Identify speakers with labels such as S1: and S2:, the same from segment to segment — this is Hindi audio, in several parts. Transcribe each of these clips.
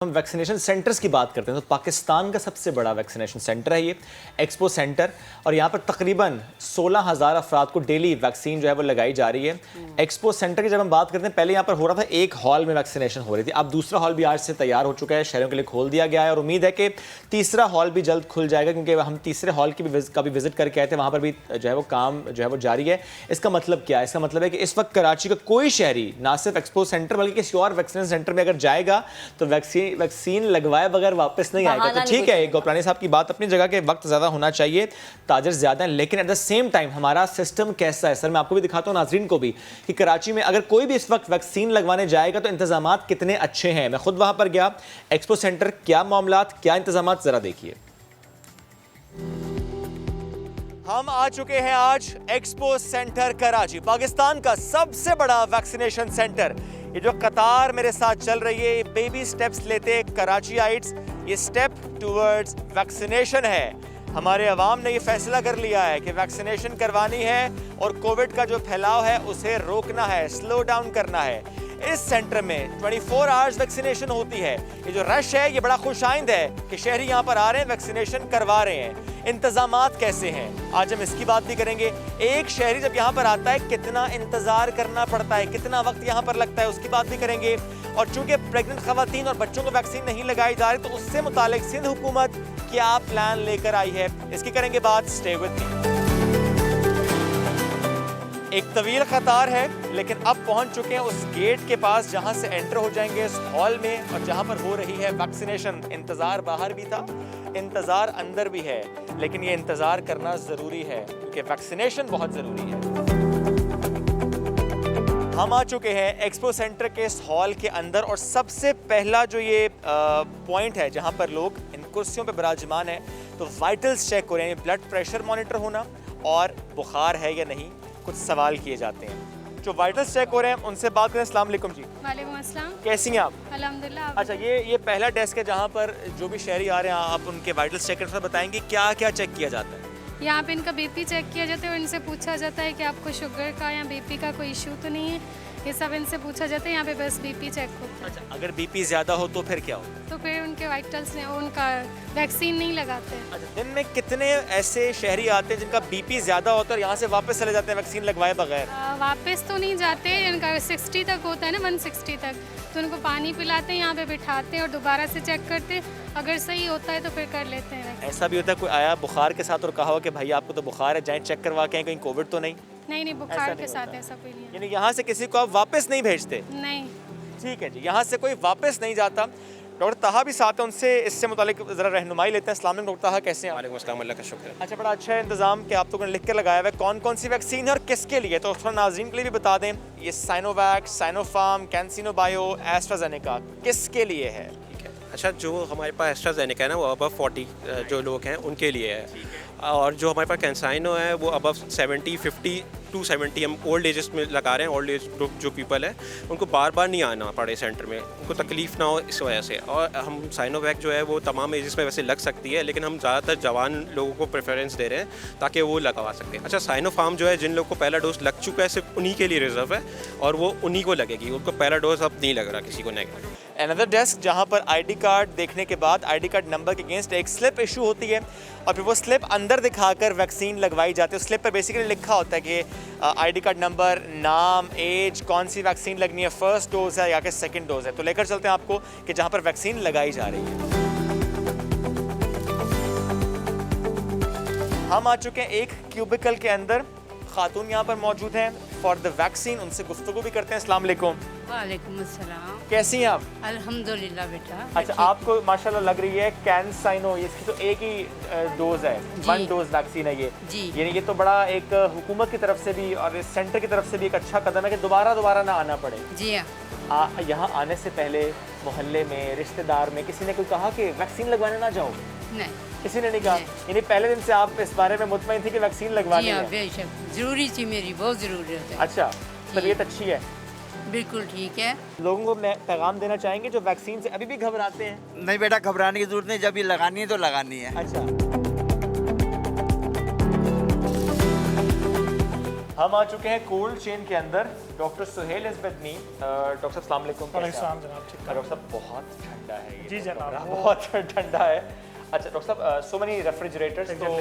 S1: हम वैक्सीनेशन सेंटर्स की बात करते हैं तो पाकिस्तान का सबसे बड़ा वैक्सीनेशन सेंटर है ये एक्सपो सेंटर। और यहाँ पर तकरीबन 16,000 अफराद को डेली वैक्सीन जो है वो लगाई जा रही है। एक्सपो सेंटर की जब हम बात करते हैं, पहले यहाँ पर हो रहा था एक हॉल में वैक्सीनेशन हो रही थी, अब दूसरा हॉल भी आज से तैयार हो चुका है, शहरों के लिए खोल दिया गया है और उम्मीद है कि तीसरा हॉल भी जल्द खुल जाएगा, क्योंकि हम तीसरे हॉल की भी विजिट करके आए थे, वहाँ पर भी जो है वो काम जो है वो जारी है। इसका मतलब क्या है? इसका मतलब है कि इस वक्त कराची का कोई शहरी ना सिर्फ एक्सपो सेंटर बल्कि किसी और वैक्सीनेशन सेंटर में अगर जाएगा तो वैक्सीन लगवाए बगैर वापस नहीं आएगा। तो ठीक है, गोपलानी साहब की बात अपनी जगह के, वक्त ज़्यादा होना चाहिए, ताजर ज़्यादा है, लेकिन एट द सेम टाइम हमारा सिस्टम कैसा है? सर मैं आपको भी दिखाता हूँ, नाजरीन को भी, कि कराची में अगर कोई भी इस वक्त वैक्सीन लगवाने जाएगा तो इंतजामात कितने अच्छे हैं। मैं खुद वहाँ पर गया, एक्सपो सेंटर, क्या मामलात, क्या इंतजामात, ज़रा देखिए। हम आ चुके हैं आज एक्सपो सेंटर कराची, पाकिस्तान का सबसे बड़ा वैक्सीनेशन सेंटर। ये जो कतार मेरे साथ चल रही है, ये बेबी स्टेप्स लेते कराचीआइट्स, ये स्टेप टूवर्ड्स वैक्सीनेशन है। हमारे अवाम ने ये फैसला कर लिया है कि वैक्सीनेशन करवानी है और कोविड का जो फैलाव है उसे रोकना है, स्लो डाउन करना है। इस सेंटर में 24 आवर्स वैक्सीनेशन होती है। ये जो रश है ये बड़ा खुशाइंद है कि शहरी यहाँ पर आ रहे हैं, वैक्सीनेशन करवा रहे हैं। इंतजामात कैसे हैं, आज हम इसकी बात भी करेंगे। एक शहरी जब यहाँ पर आता है कितना इंतजार करना पड़ता है, कितना वक्त यहाँ पर लगता है, उसकी बात भी करेंगे। और चूंकि प्रेग्नेंट खवातीन और बच्चों को वैक्सीन नहीं लगाई जा रही, तो उससे मुतालिक सिंध हुकूमत क्या प्लान लेकर आई है, इसकी करेंगे बात। Stay with me. एक तवील कतार है, लेकिन अब पहुंच चुके हैं उस गेट के पास जहां से एंटर हो जाएंगे इस हॉल में और जहां पर हो रही है वैक्सीनेशन। इंतजार बाहर भी था, इंतजार अंदर भी है, लेकिन ये इंतजार करना जरूरी है क्योंकि वैक्सीनेशन बहुत जरूरी है। हम आ चुके हैं एक्सपो सेंटर के इस हॉल के अंदर और सबसे पहला जो ये पॉइंट है जहां पर लोग इन कुर्सियों पर विराजमान है, तो वाइटल्स चेक हो रहे हैं, ब्लड प्रेशर मॉनिटर होना और बुखार है या नहीं, कुछ सवाल किए जाते हैं। जो वाइटल्स चेक हो रहे हैं उनसे बात करें। अस्सलाम वालेकुम जी।
S2: वालेकुम अस्सलाम।
S1: कैसी हैं आप?
S2: अल्हम्दुलिल्लाह।
S1: अच्छा, ये पहला डेस्क है जहाँ पर जो भी शहरी आ रहे हैं आप उनके वाइटल्स चेक करके बताएंगे क्या क्या चेक किया जाता है।
S2: यहाँ पे इनका बीपी चेक किया जाता है और इनसे पूछा जाता है कि आपको शुगर का या बीपी का कोई इशू तो नहीं है, ये सब इनसे पूछा जाता है। यहाँ पे बस बीपी चेक होता है।
S1: अच्छा, अगर बीपी ज़्यादा हो तो फिर क्या हो?
S2: तो फिर उनके वाइटल्स ने उनका वैक्सीन नहीं लगाते।
S1: अच्छा, दिन में कितने ऐसे शहरी आते हैं जिनका बीपी ज़्यादा होता है और यहाँ से वापस चले जाते हैं वैक्सीन लगवाए बगैर?
S2: वापस तो नहीं जाते, इनका 60 तक होता है ना, 160 तक, तो उनको पानी पिलाते हैं, यहाँ पे बिठाते हैं और दोबारा से चेक करते हैं। अगर सही होता है तो फिर कर लेते हैं।
S1: ऐसा भी होता है कोई आया बुखार के साथ और कहा हो कि भाई आपको तो बुखार है, जाएं चेक करवा के, कहीं कोविड तो नहीं?
S2: नहीं, बुखार के साथ ऐसा कोई नहीं है।
S1: यानी यहाँ से किसी को आप वापस नहीं भेजते?
S2: नहीं।
S1: ठीक है जी, यहाँ से कोई वापस नहीं जाता। डॉक्टर ताहा भी साथ हैं, उनसे इससे मुतालिक ज़रा रहनुमाई लेते हैं। अस्सलाम वालेकुम डॉक्टर ताहा, कैसे हैं?
S3: वालेकुम अस्सलाम, अल्लाह का शुक्र।
S1: अच्छा, बड़ा अच्छा है इंतज़ाम कि आप लोगों ने लिख कर लगाया हुआ है कौन कौन सी वैक्सीन है और किसके लिए, तो थोड़ा नाज़रीन के लिए भी बता दें। ये Sinovac, Sinopharm, CanSino bio, AstraZeneca किसके लिए है?
S3: ठीक है। अच्छा, जो हमारे पास एस्ट्राजेनेका है ना, वो अबव 40 जो लोग हैं उनके लिए है, और जो हमारे पास कैंसाइनो है वो अबव 70, 50 टू 70 हम ओल्ड एजेस में लगा रहे हैं। ओल्ड एज ग्रुप जो पीपल है उनको बार बार नहीं आना पड़े सेंटर में, उनको तकलीफ़ ना हो इस वजह से। और हम साइनोवैक जो है वो तमाम एजेस में वैसे लग सकती है, लेकिन हम ज़्यादातर जवान लोगों को प्रेफरेंस दे रहे हैं ताकि वो लगवा सकते हैं। अच्छा, साइनोफार्म जो है जिन लोगों को पहला डोज लग चुका है सिर्फ उन्हीं के लिए रिजर्व है और वो उन्हीं को लगेगी, उनको पहला डोज अब नहीं लग रहा किसी को नेगेटिव।
S1: अनदर डेस्क जहाँ पर आईडी कार्ड देखने के बाद आईडी कार्ड नंबर के अगेंस्ट एक स्लिप इशू होती है और फिर वो स्लिप अंदर दिखाकर वैक्सीन लगवाई जाती है। उस स्लिप पर बेसिकली लिखा होता है कि आईडी कार्ड नंबर, नाम, एज, कौन सी वैक्सीन लगनी है, फर्स्ट डोज है या कि सेकंड डोज है। तो लेकर चलते हैं आपको कि जहाँ पर वैक्सीन लगाई जा रही है। हम आ चुके हैं एक क्यूबिकल के अंदर, खातून यहाँ पर मौजूद हैं फॉर द वैक्सीन, उनसे गुफ्तगू भी करते हैं। अस्सलाम वालेकुम।
S4: वालेकुम अस्सलाम।
S1: कैसी हैं आप?
S4: अल्हम्दुलिल्लाह बेटा।
S1: अच्छा, आपको माशाल्लाह लग रही है कैंसाइनो, इसकी तो एक ही डोज है, 1 डोज वैक्सीन है ये
S4: जी।
S1: यानी ये तो बड़ा एक हुकूमत की तरफ से भी और इस सेंटर की तरफ से भी एक अच्छा कदम है कि दोबारा ना आना पड़े।
S4: जी हाँ।
S1: यहाँ आने से पहले मोहल्ले में, रिश्तेदार में किसी ने कोई कहा कि वैक्सीन लगवाने ना जाओ?
S4: नहीं,
S1: किसी ने नहीं कहा? यानी पहले दिन से आप इस बारे में मुतमईन थी कि वैक्सीन लगवानी
S4: जी हाँ,
S1: है?
S4: बेशक ज़रूरी थी, मेरी बहुत ज़रूरत है।
S1: अच्छा, तबीयत अच्छी है?
S4: बिल्कुल ठीक है।
S1: लोगों को मैं पैगाम देना चाहेंगे जो वैक्सीन से अभी भी घबराते हैं?
S5: नहीं बेटा, घबराने की जरूरत नहीं, जब ये लगानी है तो लगानी है।
S1: अच्छा, हम आ चुके हैं कोल्ड चेन के अंदर। Doctor Suhail is with me. Doctor साहब अस्सलाम वालेकुम।
S6: वालेकुम जनाब, ठीक है।
S1: डॉक्टर साहब बहुत ठंडा है ये
S6: जी जनाब,
S1: कमरा, बहुत ठंडा है। अच्छा डॉक्टर साहब, सो मेनी रेफ्रिजरेटर्स, तो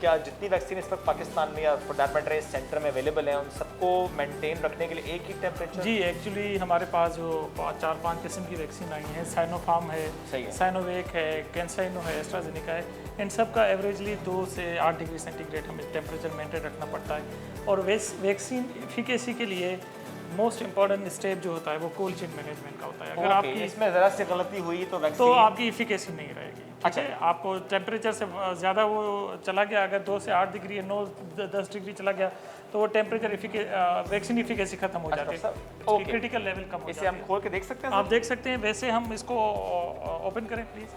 S1: क्या जितनी वैक्सीन इस वक्त पाकिस्तान में या फॉर दैट मैटर इस सेंटर में अवेलेबल है, उन सबको मेंटेन रखने के लिए एक ही टेम्परेचर?
S6: जी एक्चुअली हमारे पास जो 4-5 किस्म की वैक्सीन आई हैं, साइनोफार्म है,
S1: सही है।
S6: साइनोवेक है, कैंसाइनो है, एस्ट्राजेनेका है, इन सब का एवरेजली 2 से 8 डिग्री सेंटीग्रेड हमें टेम्परेचर मेंटेन रखना पड़ता है। और वैक्सीन एफिकेसी के लिए मोस्ट इंपॉर्टेंट स्टेप जो होता है वो कोल्ड चेन मैनेजमेंट का होता है। अगर आपकी
S1: इसमें ज़रा सी गलती हुई तो
S6: तो
S1: वैक्सीन
S6: आपकी इफिकेसी नहीं रहेगी। अच्छा, आपको टेम्परेचर से ज़्यादा वो चला गया, अगर 2 से 8 डिग्री 9-10 डिग्री चला गया तो वो टेम्परेचर वैक्सीन इफिकेसी खत्म हो जाती है,
S1: ओके।
S6: क्रिटिकल लेवल कम हो
S1: इसे
S6: जाता
S1: हम
S6: है।
S1: खोल के देख सकते हैं
S6: आप देख सकते हैं। वैसे हम इसको ओपन करें प्लीज़।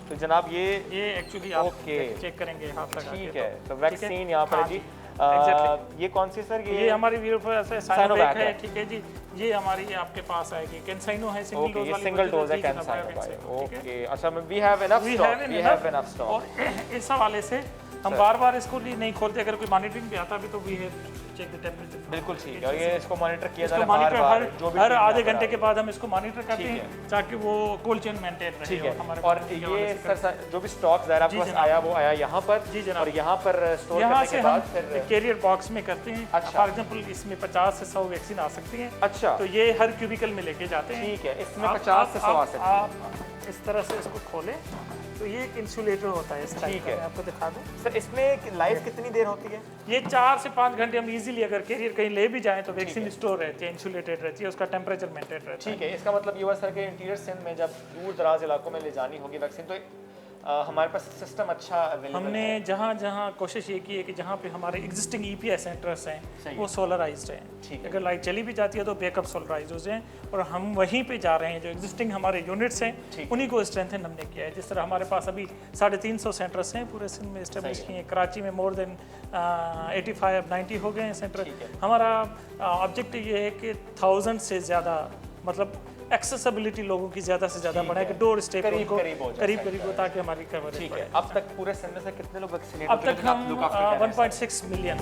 S1: तो जनाब ये
S6: एक्चुअली आप
S1: ओके।
S6: चेक करेंगे हाथ लगा के।
S1: ठीक है, तो वैक्सीन यहाँ पर है जी।
S6: Exactly।
S1: ये कौन सी सर?
S6: ये हमारी
S1: Sinovac
S6: साइनोवेक
S1: है।
S6: है, ठीक है जी। ये हमारी आपके पास आएगी। कैंसाइनो है, सिंगल
S1: ओके,
S6: डोज
S1: ये
S6: वाली
S1: सिंगल
S6: बोतल
S1: डोज है
S6: जी जनाब,
S1: कैंसाइनो का।
S6: कैंसाइनो, ठीक है।
S1: ओके, अच्छा we have enough
S6: We
S1: stock,
S6: have
S1: we
S6: enough।
S1: Have enough stock.
S6: और इस हवाले से हम बार-बार इसको नहीं खोलते। अगर कोई मॉनिटरिंग पे आता भी तो we have check the temperature.
S1: बिल्कुल ठीक है, और ये इसको मॉनिटर किया जा
S6: इसको
S1: रहा है
S6: मॉनिटर
S1: बार-बार, जो भी
S6: हर
S1: टीम
S6: आधे
S1: नजर आ
S6: घंटे
S1: रही
S6: के
S1: है।
S6: बाद हम इसको मॉनिटर करते
S1: ठीक
S6: हैं ताकि वो कोल्ड चेन मेंटेन रहे।
S1: ठीक है,
S6: हमारे
S1: और
S6: पास के
S1: ये
S6: हवाले से
S1: सर जो भी स्टॉक ज़रा आपके
S6: जी
S1: पास
S6: जनाब।
S1: आया वो आया यहाँ पर,
S6: जी जनाब।
S1: और यहाँ पर स्टोर
S6: यहाँ
S1: करने
S6: से
S1: के
S6: हम
S1: बाद फिर
S6: कैरियर बॉक्स में करते हैं।
S1: अच्छा।
S6: फॉर एग्जांपल इसमें 50 से 100 वैक्सीन आ सकती हैं।
S1: अच्छा
S6: तो ये हर क्यूबिकल में लेके जाते हैं।
S1: ठीक है, इसमें
S6: आप-
S1: 50 से 100 आ
S6: आप-
S1: सकते हैं।
S6: आप इस तरह से इसको खोलें तो ये एक इंसुलेटर होता है इस टाइप
S1: ठीक
S6: का।
S1: है।
S6: मैं आपको दिखा दूँ।
S1: सर इसमें लाइफ कितनी देर होती है?
S6: ये 4 से 5 घंटे हम इजीली अगर कैरियर कहीं ले भी जाएं तो वैक्सीन स्टोर रहती है, इंसुलेटेड रहती है, उसका टेम्परेचर मेंटेन रहता है।
S1: ठीक है, इसका मतलब ये हुआ सर कि इंटीरियर सिंध में जब दूर दराज इलाकों में ले जानी होगी वैक्सीन, तो हमारे पास सिस्टम अच्छा अवेलेबल
S6: हमने
S1: है।
S6: जहाँ कोशिश ये की है कि जहाँ पे हमारे एग्जिस्टिंग EPS सेंटर्स
S1: सही
S6: हैं वो सोलराइज्ड हैं।
S1: ठीक है।
S6: अगर लाइट चली भी जाती है तो बैकअप सोलराइज हो जाए, और हम वहीं पे जा रहे हैं। जो एग्जिस्टिंग हमारे यूनिट्स हैं उन्हीं को स्ट्रेंथन हमने किया है। जिस तरह हमारे पास अभी 350 सेंटर्स हैं पूरे सिंध में इस्टेब्लिश किए हैं। कराची में मोर देन 85-90 हो गए हैं सेंटर। हमारा ऑब्जेक्टिव ये है कि 1000 से ज़्यादा, मतलब एक्सेसिबिलिटी लोगों की ज़्यादा से ज़्यादा बढ़ाए कि डोर स्टेप
S1: करीब हो जाए
S6: करीब हो ताकि हमारी कवरेज
S1: ठीक
S6: बढ़े।
S1: है, अब तक पूरे सिंध में से कितने लोग वैक्सीनेट
S6: अब तक हम 1.6 मिलियन।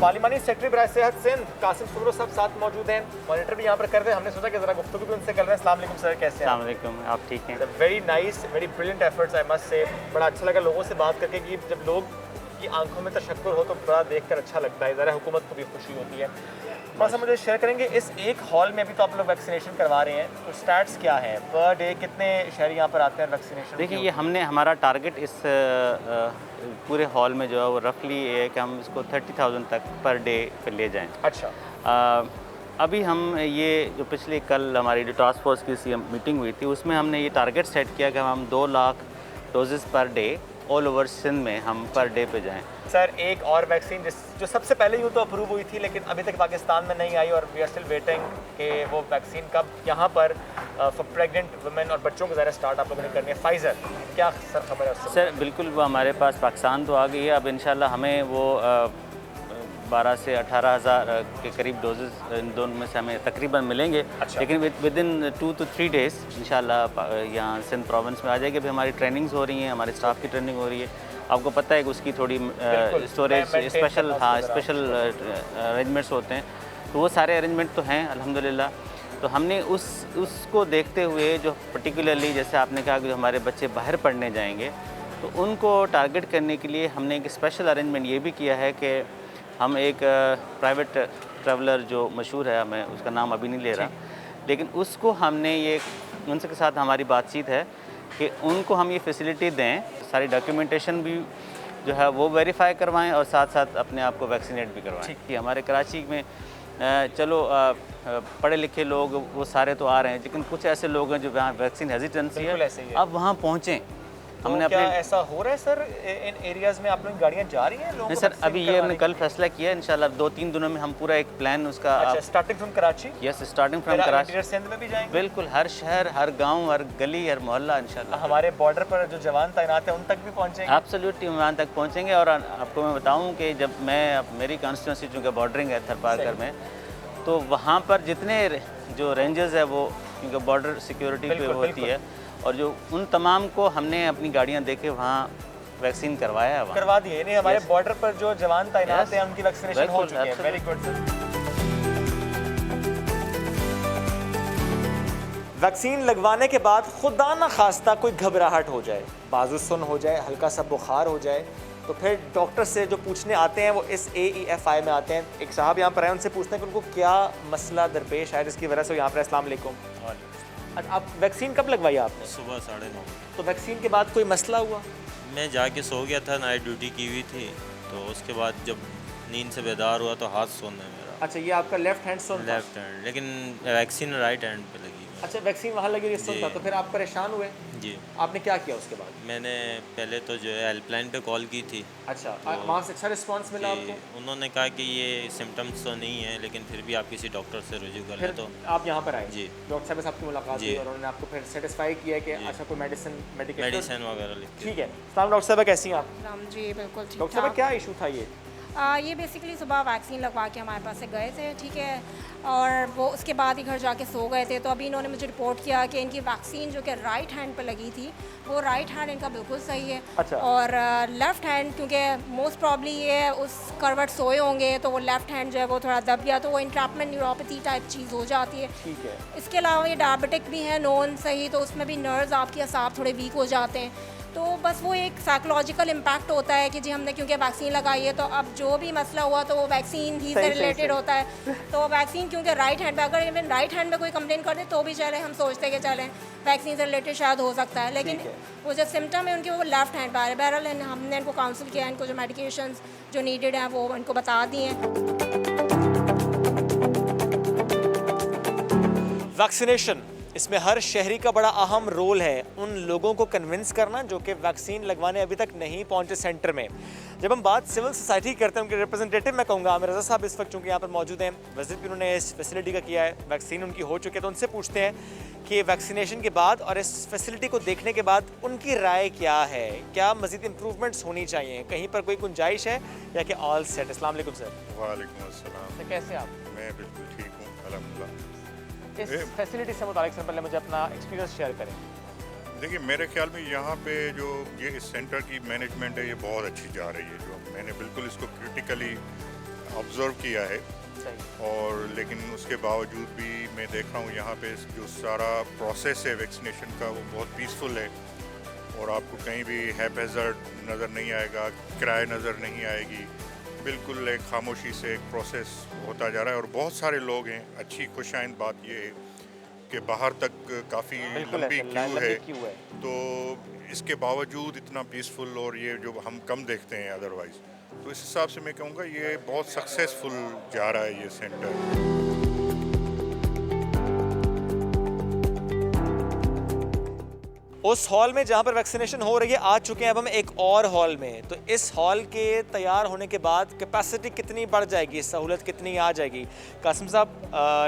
S1: पार्लिमानी सेक्रेटरी बराए सेहत सिंध कासिम सुमरो साहब साथ मौजूद हैं, मॉनिटर भी यहाँ पर कर रहे हैं। हमने सोचा कि जरा गुफ्तगू भी उनसे कर रहे हैं। अस्सलाम वालेकुम सर, कैसे हैं?
S7: अस्सलाम वालेकुम, आप ठीक हैं?
S1: Very nice, very brilliant efforts I must say. बड़ा अच्छा लगा लोगों से बात करके कि जब लोग की आंखों में तशक्कुर हो तो बड़ा देखकर अच्छा लगता है, ज़रा हुकूमत को भी खुशी होती है। थोड़ा सा मुझे शेयर करेंगे, इस एक हॉल में अभी तो आप लोग वैक्सीनेशन करवा रहे हैं, तो स्टैट्स क्या हैं? पर डे कितने शहरी यहाँ पर आते हैं वैक्सीनेशन?
S7: देखिए, ये हमारा टारगेट इस पूरे हॉल में जो है वो रफली ये है कि हम इसको 30,000 तक पर डे पे ले जाएं।
S1: अच्छा,
S7: अभी हम ये जो पिछले कल हमारी जो टास्क फोर्स की मीटिंग हुई थी उसमें हमने ये टारगेट सेट किया कि हम 2 lakh doses per day all over Sindh में हम पर डे पे जाएं।
S1: सर एक और वैक्सीन जो सबसे पहले यूँ तो अप्रूव हुई थी लेकिन अभी तक पाकिस्तान में नहीं आई, और वी आर स्टिल वेटिंग कि वो वैक्सीन कब यहाँ पर फॉर प्रेग्नेंट वुमेन और बच्चों को ज़रा स्टार्ट आप लोगों ने करनी है। फाइज़र, क्या सर खबर है उससे?
S7: सर बिल्कुल, वो हमारे पास पाकिस्तान तो आ गई है। अब इंशाल्लाह हमें वो 12 से 18,000 के करीब डोजेस इन दोनों में से हमें तकरीबन मिलेंगे।
S1: अच्छा।
S7: लेकिन विद इन 2 to 3 डेज़ इंशाल्लाह यहाँ सिंध प्रोविंस में आ जाएगी। अभी हमारी ट्रेनिंग्स हो रही हैं, हमारे स्टाफ की ट्रेनिंग हो रही है। आपको पता है कि उसकी थोड़ी स्टोरेज स्पेशल स्पेशल अरेंजमेंट्स होते हैं, तो वो सारे अरेंजमेंट तो हैं अल्हम्दुलिल्लाह। तो हमने उसको देखते हुए जो पर्टिकुलरली जैसे आपने कहा कि जो हमारे बच्चे बाहर पढ़ने जाएंगे तो उनको टारगेट करने के लिए हमने एक स्पेशल अरेंजमेंट ये भी किया है कि हम एक प्राइवेट ट्रैवलर जो मशहूर है, मैं उसका नाम अभी नहीं ले रहा, लेकिन उसको हमने ये उनसे के साथ हमारी बातचीत है कि उनको हम ये फैसिलिटी दें, सारी डॉक्यूमेंटेशन भी जो है वो वेरीफाई करवाएं और साथ साथ अपने आप को वैक्सीनेट भी करवाएं। कि हमारे कराची में चलो पढ़े लिखे लोग वो सारे तो आ रहे हैं, लेकिन कुछ ऐसे लोग हैं जो वहाँ वैक्सीन हेजिटेंसी है, अब वहाँ पहुँचें। हमने
S1: क्या
S7: अपने
S1: ऐसा हो रहा है सर इन एरियाज़ में? आप लोग गाड़ियाँ जा रही हैं लोगों
S7: नहीं
S1: को
S7: सर,
S1: वैक्सीन
S7: अभी ये
S1: करवाने
S7: हमने
S1: के
S7: कल
S1: लिए?
S7: फैसला किया है इंशाल्लाह 2-3 दिनों में हम पूरा एक प्लान उसका
S1: अच्छा, starting from Karachi,
S7: yes starting from
S1: फिर
S7: कराची,
S1: इंटीरियर सिंध में भी जाएंगे?
S7: बिल्कुल हर शहर, हर गांव, हर गली, हर मोहल्ला इंशाल्लाह।
S1: हमारे बॉर्डर पर जो जवान तैनात हैं उन तक भी पहुँचेंगे?
S7: एब्सोल्युटली वहाँ तक पहुँचेंगे। और आपको मैं बताऊँ कि जब मेरी कॉन्स्टिट्यूंसी चूँकि बॉर्डरिंग है थरपारकर में, तो वहाँ पर जितने जो रेंजर्स है वो क्योंकि बॉर्डर सिक्योरिटी पे होती है, और जो उन तमाम को हमने अपनी गाड़ियाँ देके वहाँ वैक्सीन करवाया है वहाँ।
S1: करवा दिए नहीं, हमारे बॉर्डर पर जो जवान तैनात हैं उनकी वैक्सीनेशन हो
S7: बिल्कुल,
S1: चुकी है। Very good sir. वैक्सीन लगवाने के बाद खुदा न खास्ता कोई घबराहट हो जाए, बाजू सुन हो जाए, हल्का सा बुखार हो जाए, तो फिर डॉक्टर से जो पूछने आते हैं वो इस AEFI में आते हैं। एक साहब यहाँ पर आए, उनसे पूछते हैं कि उनको क्या मसला दरपेश है जिसकी वजह से वो यहाँ पर। अस्सलाम वालेकुम। आप वैक्सीन कब लगवाई आपने?
S8: सुबह 9:30।
S1: तो वैक्सीन के बाद कोई मसला हुआ?
S8: मैं जाके सो गया था, नाइट ड्यूटी की हुई थी, तो उसके बाद जब नींद से बेदार हुआ तो हाथ सोना है मेरा,
S1: अच्छा, ये आपका लेफ्ट हैंड सुन था?
S8: लेफ्ट हैंड, लेकिन वैक्सीन राइट हैंड पे लगी।
S1: अच्छा, वैक्सीन वहाँ लगी हुई सुन
S8: जी।
S1: था, तो फिर आप परेशान हुए?
S8: जी,
S1: आपने क्या किया उसके बाद?
S8: मैंने पहले तो जो है हेल्पलाइन पे कॉल की थी।
S1: अच्छा, वहाँ से अच्छा रिस्पांस मिला
S8: जी,
S1: आपको?
S8: उन्होंने कहा कि ये सिम्टम्स तो नहीं है, लेकिन फिर भी आप किसी डॉक्टर से रुजू कर
S1: फिर
S8: ले। तो
S1: आप यहाँ पर आए?
S8: जी।
S1: डॉक्टर साहब से आपकी मुलाकात
S8: जी।
S1: हुई और उन्होंने आपको फिर सेटिस्फाई किया कि
S8: जी।
S1: अच्छा कोई मेडिकेशन
S8: मेडिसिन वगैरह लिख के।
S1: ठीक है। सलाम डॉक्टर साहब, कैसी हैं आप?
S9: राम जी बिल्कुल ठीक
S1: डॉक्टर साहब,
S9: ठाक।
S1: क्या इशू था ये?
S9: ये बेसिकली सुबह वैक्सीन लगवा के हमारे पास से गए थे, ठीक है, और वो उसके बाद ही घर जाके सो गए थे। तो अभी इन्होंने मुझे रिपोर्ट किया कि इनकी वैक्सीन जो कि राइट हैंड पे लगी थी, वो राइट हैंड इनका बिल्कुल सही है।
S1: अच्छा।
S9: और लेफ़्ट हैंड, क्योंकि मोस्ट प्रॉब्ली ये उस करवट सोए होंगे तो वो लेफ़्ट हैंड जो है वो थोड़ा दब गया, तो वो इंट्रैपमेंट न्यूरोपैथी टाइप चीज़ हो जाती है।
S1: ठीक है।
S9: इसके अलावा ये डायबिटिक भी है नॉन सही, तो उसमें भी नर्व्स आपके असाब थोड़े वीक हो जाते हैं। तो बस वो एक साइकोलॉजिकल इम्पैक्ट होता है कि जी हमने क्योंकि वैक्सीन लगाई है, तो अब जो भी मसला हुआ तो वो वैक्सीन ही से रिलेटेड होता है। तो वैक्सीन क्योंकि राइट हैंड पे, अगर इवन राइट हैंड में कोई कंप्लेन कर दे तो भी चले, हम सोचते हैं कि चलें वैक्सीन से रिलेटेड शायद हो सकता है, लेकिन वो जो सिम्टम है उनके वो लेफ्ट हैंड पे आ रहे हैं। बहरहाल हमने इनको काउंसिल किया, इनको जो मेडिकेशंस जो नीडेड हैं वो इनको बता दिए हैं।
S1: वैक्सीनेशन, इसमें हर शहरी का बड़ा अहम रोल है उन लोगों को कन्विंस करना जो कि वैक्सीन लगवाने अभी तक नहीं पहुंचे सेंटर में। जब हम बात सिविल सोसाइटी करते हैं, उनके रिप्रेजेंटेटिव मैं कहूँगा आमिर रज़ा साहब इस वक्त चूँकि यहाँ पर मौजूद हैं, विजिट भी उन्होंने इस फैसिलिटी का किया है, वैक्सीन उनकी हो चुकी है, तो उनसे पूछते हैं कि वैक्सीनेशन के बाद और इस फैसिलिटी को देखने के बाद उनकी राय क्या है, क्या मज़ीद इम्प्रूवमेंट्स होनी चाहिए, कहीं पर कोई गुंजाइश है या कि ऑल सेट? अस्सलाम वालेकुम सर।
S10: वालेकुम अस्सलाम।
S1: तो कैसे आप?
S10: मैं बिल्कुल ठीक हूँ, अल्हम्दुलिल्लाह।
S1: इस फैसिलिटी से मुतालिक सर पहले मुझे अपना एक्सपीरियंस शेयर करें।
S10: देखिए, मेरे ख्याल में यहाँ पे जो ये इस सेंटर की मैनेजमेंट है ये बहुत अच्छी जा रही है, जो मैंने बिल्कुल इसको क्रिटिकली ऑब्जर्व किया है। और लेकिन उसके बावजूद भी मैं देख रहा हूँ यहाँ पे जो सारा प्रोसेस है वैक्सीनेशन का वो बहुत पीसफुल है, और आपको कहीं भी हैपहैज़र्ड नज़र नहीं आएगा, किराए नज़र नहीं आएगी, बिल्कुल एक खामोशी से एक प्रोसेस होता जा रहा है। और बहुत सारे लोग हैं, अच्छी खुशाइंद बात ये है कि बाहर तक काफ़ी लंबी क्यू है, तो इसके बावजूद इतना पीसफुल, और ये जो हम कम देखते हैं अदरवाइज़, तो इस हिसाब से मैं कहूँगा ये बहुत सक्सेसफुल जा रहा है ये सेंटर।
S1: उस हॉल में जहाँ पर वैक्सीनेशन हो रही है आ चुके हैं, अब हम एक और हॉल में। तो इस हॉल के तैयार होने के बाद कैपेसिटी कितनी बढ़ जाएगी, सहूलत कितनी आ जाएगी? कासिम साहब,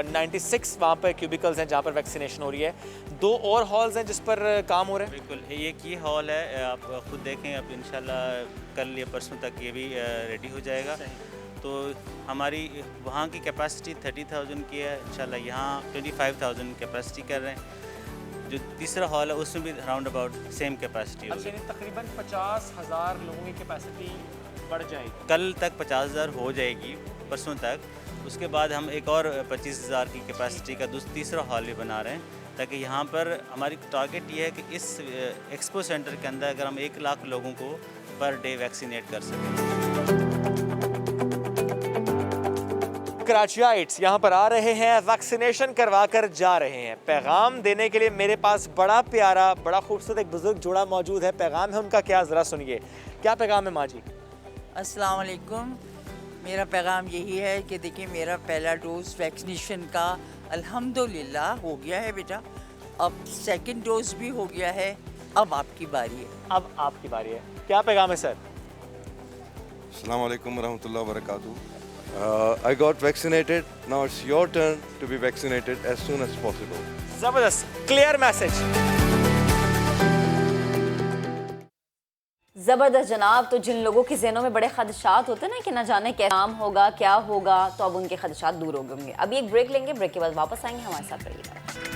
S1: 96 वहाँ पर क्यूबिकल्स हैं जहाँ पर वैक्सीनेशन हो रही है, 2 और हॉल्स हैं जिस पर काम हो रहा है।
S7: बिल्कुल, एक ही हॉल है, आप खुद देखें, अब इंशाल्लाह कल या परसों तक ये भी रेडी हो जाएगा। तो हमारी वहाँ की कैपेसिटी 30,000 की है, इंशाल्लाह यहाँ 25,000 कैपेसिटी कर रहे हैं। जो तीसरा हॉल है उसमें भी राउंड अबाउट सेम कैपेसिटी होगी।
S1: तकरीबन 50,000 लोगों की कैपेसिटी बढ़ जाएगी।
S7: कल तक 50,000 हो जाएगी, परसों तक। उसके बाद हम एक और 25,000 की कैपेसिटी का तीसरा हॉल भी बना रहे हैं, ताकि यहाँ पर हमारी टारगेट ये है कि इस एक्सपो सेंटर के अंदर अगर हम 1 लाख लोगों को पर डे वैक्सीनेट कर सकें।
S1: कराचियाइट्स यहाँ पर आ रहे हैं, वैक्सीनेशन करवा कर जा रहे हैं। पैगाम देने के लिए मेरे पास बड़ा प्यारा, बड़ा खूबसूरत एक बुजुर्ग जोड़ा मौजूद है। पैगाम है उनका क्या, ज़रा सुनिए। क्या पैगाम है माँ जी?
S11: अस्सलाम वालेकुम। मेरा पैगाम यही है कि देखिए, मेरा पहला डोज वैक्सीनेशन का अल्हम्दुलिल्लाह हो गया है बेटा, अब सेकंड डोज भी हो गया है, अब आपकी बारी है।
S1: अब आपकी बारी है। क्या पैगाम है सर?
S12: अस्सलाम वालेकुम रहमतुल्लाहि व बरकातुहू। I got vaccinated. Now it's your turn to be vaccinated as soon as possible.
S1: जबरदस्त, क्लियर मैसेज।
S13: ज़बरदस्त जनाब। तो जिन लोगों के ज़हनों में बड़े खदशात होते हैं ना कि ना जाने क्या काम होगा, क्या होगा, तो अब उनके खदशात दूर हो गए होंगे। अभी एक ब्रेक लेंगे, ब्रेक के बाद वापस आएंगे, हमारे साथ रहिएगा।